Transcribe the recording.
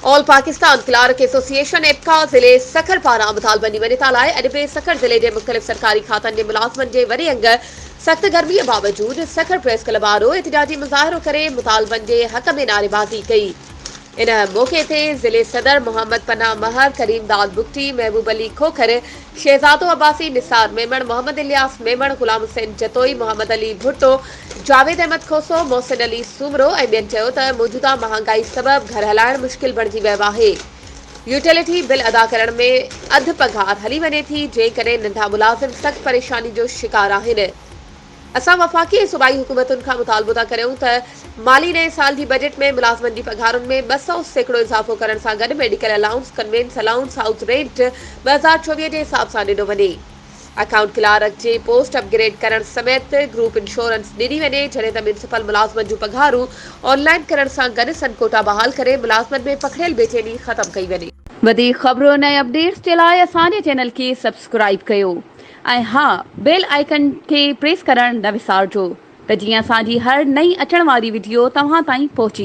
All Pakistan Clark association एपका ज़िले सखर पारां मुतालबनि वनिता लाइ अॼु बि सखर ज़िले जे मुख़्तलिफ़ सरकारी खातनि जे मुलाज़िमनि जे वॾे अंग सख़्त गर्मीअ बावजूदि सखर प्रेस क्लब वारो एहतिजाजी मुज़ाहिरो करे मुतालबनि जे हक़ में नारेबाज़ी कई। इन मौक़े ते ज़िले सदर मोहम्मद पनाह महर, करीम दाद बुगटी, महबूब अली खोखर, शहजादो अब्बासी, निसार मेमण, मोहम्मद इलियास मेमण, गुलाम हुसैन जतोई, मोहम्मद अली भुट्टो, जावेद अहमद खोसो, मोहसिन अली सूमरो ऐं ॿियनि चयो त मौजूदा महांगाई सबबि घर हलाइण मुश्किल बणिजी वियो आहे। यूटिलिटी बिल अदा करण में अधु पघार हली वञे थी, जंहिं करे नंढा मुलाज़िम सख़्त परेशानी जो शिकार आहिनि। असां वफ़ाक़ी ऐं सूबाई हुकूमतुनि खां मुतालबो था करियूं त माली नए साल जी बजट में मुलाज़िमनि जी पघारुनि में 200% इज़ाफ़ो करण सां गॾु medical allowance, convince allowance, house rent 2024 जे हिसाब सां ॾिनो वञे। अकाउंट क्लार्क जे पोस्ट अपग्रेड करण समेत ग्रुप इंश्योरेंस ॾिनी वञे, जॾहिं त म्यूनिसिपल मुलाज़िमनि जूं पघारूं ऑनलाइन करण सां गॾु सनकोटा बहाल करे मुलाज़िमनि में पखिड़ियल बेचैनी ख़त्म कई वञे। वधीक ख़बरुनि ऐं अपडेट्स जे लाइ असांजे चैनल खे सब्सक्राइब कयो ऐं हा, बेल आइकन खे प्रेस करण न विसारिजो त जीअं असांजी हर नई अचण वारी वीडियो तव्हां ताईं पहुची